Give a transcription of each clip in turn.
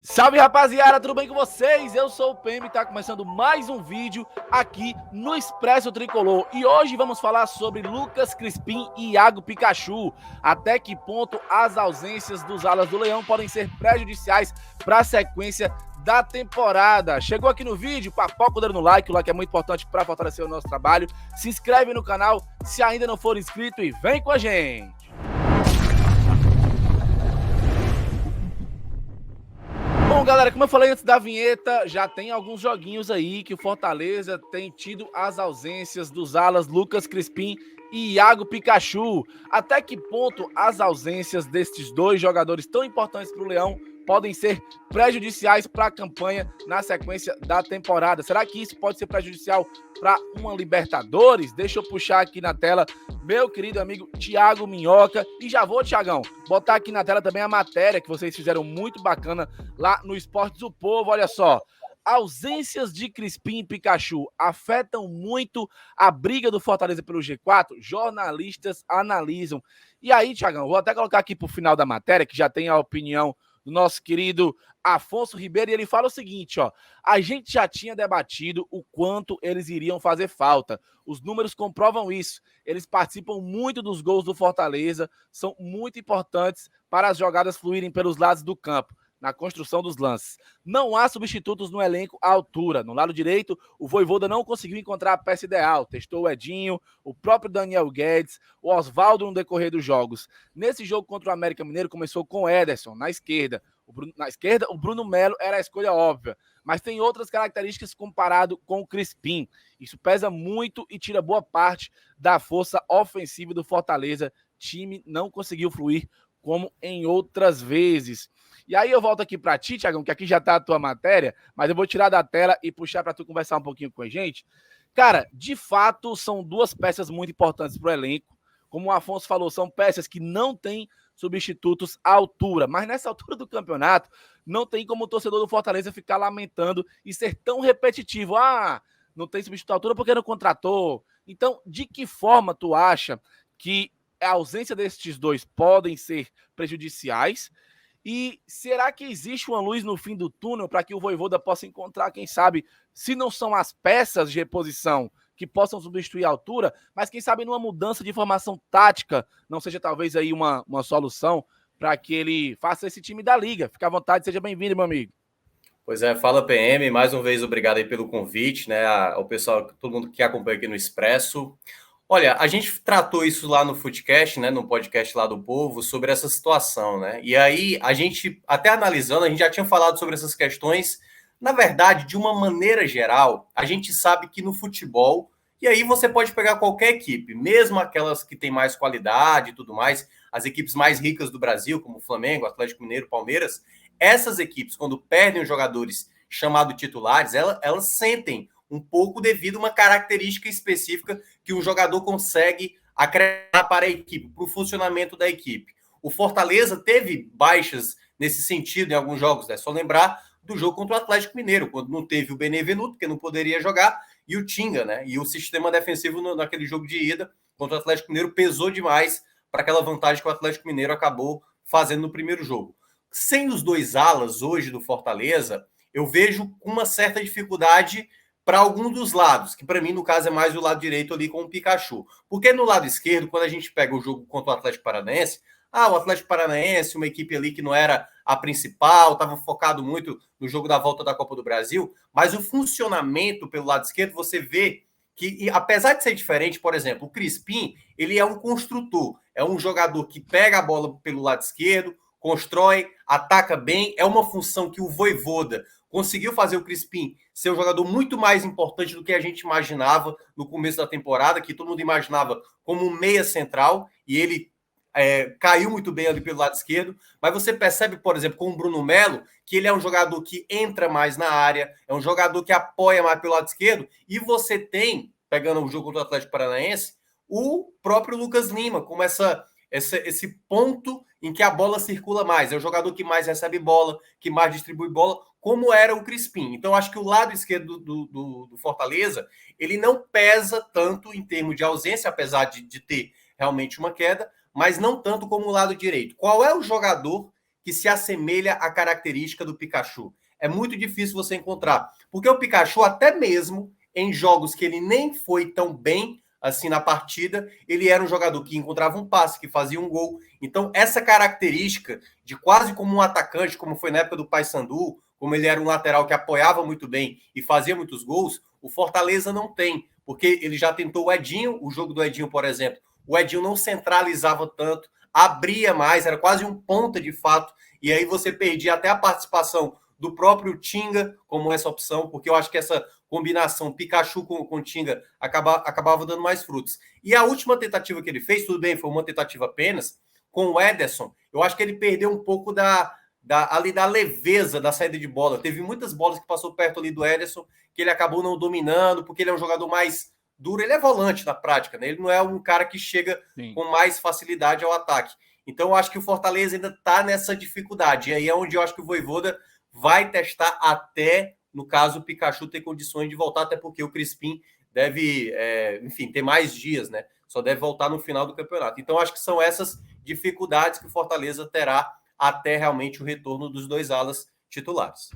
Salve, rapaziada, tudo bem com vocês? Eu sou o PM e tá começando mais um vídeo aqui no Expresso Tricolor. E hoje vamos falar sobre Lucas Crispim e Iago Pikachu. Até que ponto as ausências dos alas do Leão podem ser prejudiciais para a sequência da temporada. Chegou aqui no vídeo, papoca o dedo no like, o like é muito importante para fortalecer o nosso trabalho. Se inscreve no canal se ainda não for inscrito e vem com a gente. Bom, galera, como eu falei antes da vinheta, já tem alguns joguinhos aí que o Fortaleza tem tido as ausências dos alas Lucas Crispim e Iago Pikachu. Até que ponto as ausências destes dois jogadores tão importantes para o Leão podem ser prejudiciais para a campanha na sequência da temporada? Será que isso pode ser prejudicial para uma Libertadores? Deixa eu puxar aqui na tela meu querido amigo Thiago Minhoca. E já vou, Thiagão, botar aqui na tela também a matéria que vocês fizeram muito bacana lá no Esportes do Povo. Olha só, ausências de Crispim e Pikachu afetam muito a briga do Fortaleza pelo G4? Jornalistas analisam. E aí, Thiagão, vou até colocar aqui para o final da matéria, que já tem a opinião do nosso querido Afonso Ribeiro, e ele fala o seguinte, ó: a gente já tinha debatido o quanto eles iriam fazer falta. Os números comprovam isso. Eles participam muito dos gols do Fortaleza, são muito importantes para as jogadas fluírem pelos lados do campo, na construção dos lances. Não há substitutos no elenco à altura. No lado direito, o Vojvoda não conseguiu encontrar a peça ideal. Testou o Edinho, o próprio Daniel Guedes, o Oswaldo no decorrer dos jogos. Nesse jogo contra o América Mineiro, começou com o Ederson na esquerda. O Bruno Melo era a escolha óbvia, mas tem outras características comparado com o Crispim. Isso pesa muito e tira boa parte da força ofensiva do Fortaleza. Time não conseguiu fluir como em outras vezes. E aí eu volto aqui para ti, Thiagão, que aqui já tá a tua matéria, mas eu vou tirar da tela e puxar para tu conversar um pouquinho com a gente. Cara, de fato, são duas peças muito importantes para o elenco. Como o Afonso falou, são peças que não têm substitutos à altura. Mas nessa altura do campeonato, não tem como o torcedor do Fortaleza ficar lamentando e ser tão repetitivo. Ah, não tem substituto à altura porque não contratou. Então, de que forma tu acha que a ausência destes dois podem ser prejudiciais? E será que existe uma luz no fim do túnel para que o Vojvoda possa encontrar, quem sabe, se não são as peças de reposição que possam substituir a altura, mas quem sabe numa mudança de formação tática, não seja talvez aí uma solução para que ele faça esse time da liga? Fica à vontade, seja bem-vindo, meu amigo. Pois é, fala PM, mais uma vez obrigado aí pelo convite, né, ao pessoal, todo mundo que acompanha aqui no Expresso. Olha, a gente tratou isso lá no Footcast, né, no podcast lá do Povo, sobre essa situação, né, e aí a gente, até analisando, a gente já tinha falado sobre essas questões. Na verdade, de uma maneira geral, a gente sabe que no futebol, e aí você pode pegar qualquer equipe, mesmo aquelas que têm mais qualidade e tudo mais, as equipes mais ricas do Brasil, como o Flamengo, Atlético Mineiro, Palmeiras, essas equipes, quando perdem os jogadores chamados titulares, elas sentem um pouco devido a uma característica específica que um jogador consegue acrescentar para a equipe, para o funcionamento da equipe. O Fortaleza teve baixas nesse sentido em alguns jogos, né? Só lembrar do jogo contra o Atlético Mineiro, quando não teve o Benevenuto, porque não poderia jogar, e o Tinga, né? E o sistema defensivo naquele jogo de ida contra o Atlético Mineiro pesou demais para aquela vantagem que o Atlético Mineiro acabou fazendo no primeiro jogo. Sem os dois alas hoje do Fortaleza, eu vejo uma certa dificuldade para algum dos lados, que para mim, no caso, é mais o lado direito ali com o Pikachu. Porque no lado esquerdo, quando a gente pega o jogo contra o Atlético Paranaense, o Atlético Paranaense, uma equipe ali que não era a principal, estava focado muito no jogo da volta da Copa do Brasil, mas o funcionamento pelo lado esquerdo, você vê que, apesar de ser diferente, por exemplo, o Crispim, ele é um construtor, é um jogador que pega a bola pelo lado esquerdo, constrói, ataca bem, é uma função que o Vojvoda conseguiu fazer o Crispim ser um jogador muito mais importante do que a gente imaginava no começo da temporada, que todo mundo imaginava como um meia central, e ele caiu muito bem ali pelo lado esquerdo, mas você percebe, por exemplo, com o Bruno Melo, que ele é um jogador que entra mais na área, é um jogador que apoia mais pelo lado esquerdo, e você tem, pegando o jogo contra o Atlético Paranaense, o próprio Lucas Lima, como esse ponto em que a bola circula mais. É o jogador que mais recebe bola, que mais distribui bola, como era o Crispim. Então, acho que o lado esquerdo do Fortaleza, ele não pesa tanto em termos de ausência, apesar de ter realmente uma queda, mas não tanto como o lado direito. Qual é o jogador que se assemelha à característica do Pikachu. É muito difícil você encontrar, porque o Pikachu, até mesmo em jogos que ele nem foi tão bem assim na partida, ele era um jogador que encontrava um passe, que fazia um gol. Então, essa característica de quase como um atacante, como foi na época do Paysandu, como ele era um lateral que apoiava muito bem e fazia muitos gols, o Fortaleza não tem, porque ele já tentou o Edinho, o jogo do Edinho, por exemplo, o Edinho não centralizava tanto, abria mais, era quase um ponta de fato, e aí você perdia até a participação do próprio Tinga como essa opção, porque eu acho que essa combinação Pikachu com Tinga acabava dando mais frutos. E a última tentativa que ele fez, tudo bem, foi uma tentativa apenas, com o Ederson, eu acho que ele perdeu um pouco da leveza da saída de bola. Teve muitas bolas que passou perto ali do Ederson, que ele acabou não dominando, porque ele é um jogador mais duro, ele é volante na prática, né? Ele não é um cara que chega com mais facilidade ao ataque. Então eu acho que o Fortaleza ainda está nessa dificuldade, e aí é onde eu acho que o Vojvoda vai testar até, no caso, o Pikachu ter condições de voltar, até porque o Crispim deve, enfim, ter mais dias, né? Só deve voltar no final do campeonato. Então, acho que são essas dificuldades que o Fortaleza terá até realmente o retorno dos dois alas titulares.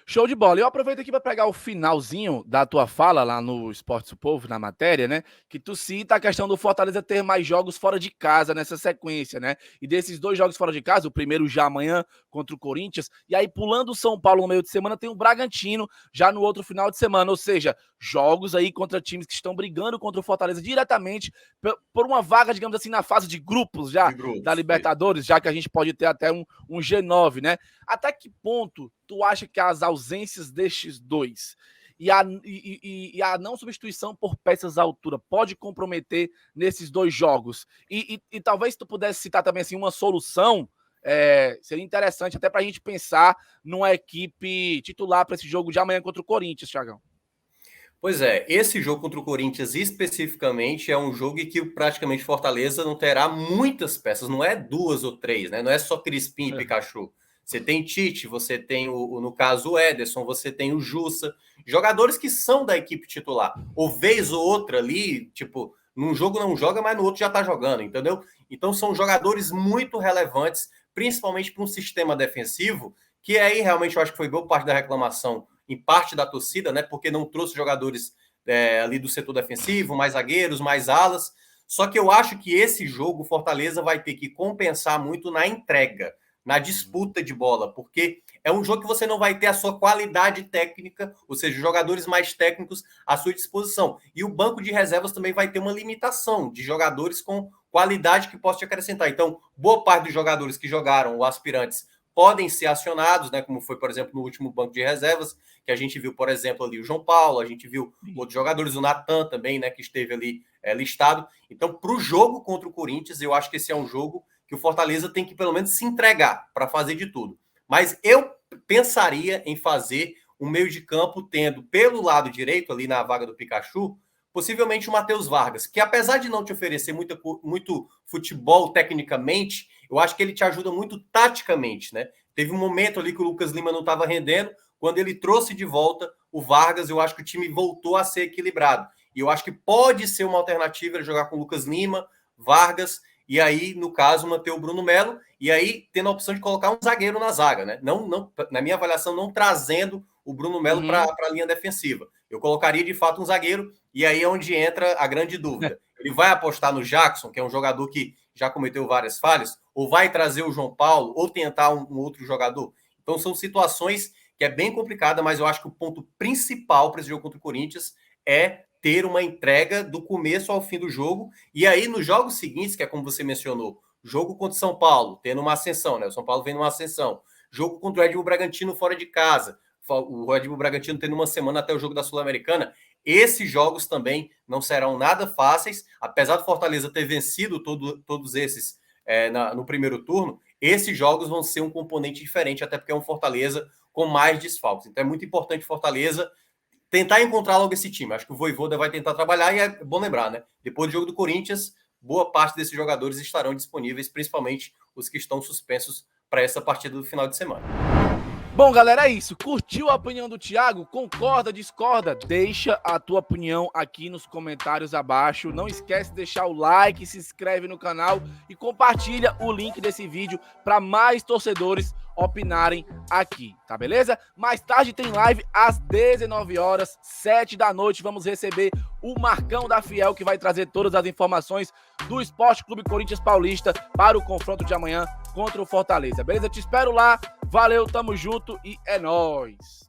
Show de bola. Eu aproveito aqui para pegar o finalzinho da tua fala lá no Esporte do Povo, na matéria, né? Que tu cita a questão do Fortaleza ter mais jogos fora de casa nessa sequência, né? E desses 2 jogos fora de casa, o primeiro já amanhã contra o Corinthians, e aí pulando o São Paulo no meio de semana, tem o Bragantino já no outro final de semana. Ou seja, jogos aí contra times que estão brigando contra o Fortaleza diretamente por uma vaga, digamos assim, na fase de grupos já da Libertadores, já que a gente pode ter até um G9, né? Até que ponto tu acha que as ausências destes dois e a não substituição por peças à altura pode comprometer nesses 2 jogos? E talvez tu pudesse citar também assim, uma solução, seria interessante até para a gente pensar numa equipe titular para esse jogo de amanhã contra o Corinthians, Thiagão. Pois é, esse jogo contra o Corinthians especificamente é um jogo em que praticamente Fortaleza não terá muitas peças, não é 2 ou 3, né? Não é só Crispim e Pikachu. Você tem Tite, você tem, no caso, o Ederson, você tem o Jussa, jogadores que são da equipe titular. Ou vez ou outra ali, tipo, num jogo não joga, mas no outro já tá jogando, entendeu? Então são jogadores muito relevantes, principalmente para um sistema defensivo, que aí realmente eu acho que foi boa parte da reclamação, em parte da torcida, né? Porque não trouxe jogadores ali do setor defensivo, mais zagueiros, mais alas. Só que eu acho que esse jogo, o Fortaleza vai ter que compensar muito na entrega, na disputa de bola, porque é um jogo que você não vai ter a sua qualidade técnica, ou seja, jogadores mais técnicos à sua disposição. E o banco de reservas também vai ter uma limitação de jogadores com qualidade que possa te acrescentar. Então, boa parte dos jogadores que jogaram, os aspirantes, podem ser acionados, né, como foi, por exemplo, no último banco de reservas, que a gente viu, por exemplo, ali o João Paulo, a gente viu outros jogadores, o Natan também, né, que esteve ali listado. Então, para o jogo contra o Corinthians, eu acho que esse é um jogo que o Fortaleza tem que pelo menos se entregar para fazer de tudo. Mas eu pensaria em fazer um meio de campo tendo pelo lado direito, ali na vaga do Pikachu, possivelmente o Matheus Vargas, que apesar de não te oferecer muito futebol tecnicamente, eu acho que ele te ajuda muito taticamente, né? Teve um momento ali que o Lucas Lima não estava rendendo, quando ele trouxe de volta o Vargas, eu acho que o time voltou a ser equilibrado. E eu acho que pode ser uma alternativa ele jogar com o Lucas Lima, Vargas, e aí, no caso, manter o Bruno Melo, e aí tendo a opção de colocar um zagueiro na zaga, né? Não, na minha avaliação, não trazendo o Bruno Melo para a linha defensiva. Eu colocaria, de fato, um zagueiro, e aí é onde entra a grande dúvida. Ele vai apostar no Jackson, que é um jogador que já cometeu várias falhas, ou vai trazer o João Paulo, ou tentar um outro jogador? Então, são situações que é bem complicada, mas eu acho que o ponto principal para esse jogo contra o Corinthians é ter uma entrega do começo ao fim do jogo. E aí, nos jogos seguintes, que é como você mencionou, jogo contra o São Paulo, tendo uma ascensão, né? O São Paulo vem numa ascensão. Jogo contra o Red Bull Bragantino fora de casa. O Red Bull Bragantino tendo uma semana até o jogo da Sul-Americana. Esses jogos também não serão nada fáceis. Apesar do Fortaleza ter vencido todos esses no primeiro turno, esses jogos vão ser um componente diferente, até porque é um Fortaleza com mais desfalques. Então é muito importante Fortaleza tentar encontrar logo esse time. Acho que o Vojvoda vai tentar trabalhar, e é bom lembrar, né? Depois do jogo do Corinthians, boa parte desses jogadores estarão disponíveis, principalmente os que estão suspensos para essa partida do final de semana. Bom, galera, é isso. Curtiu a opinião do Thiago? Concorda, discorda? Deixa a tua opinião aqui nos comentários abaixo. Não esquece de deixar o like, se inscreve no canal e compartilha o link desse vídeo para mais torcedores opinarem aqui, tá beleza? Mais tarde tem live às 19 horas, 7 da noite. Vamos receber o Marcão da Fiel, que vai trazer todas as informações do Esporte Clube Corinthians Paulista para o confronto de amanhã contra o Fortaleza, beleza? Te espero lá. Valeu, tamo junto e é nóis!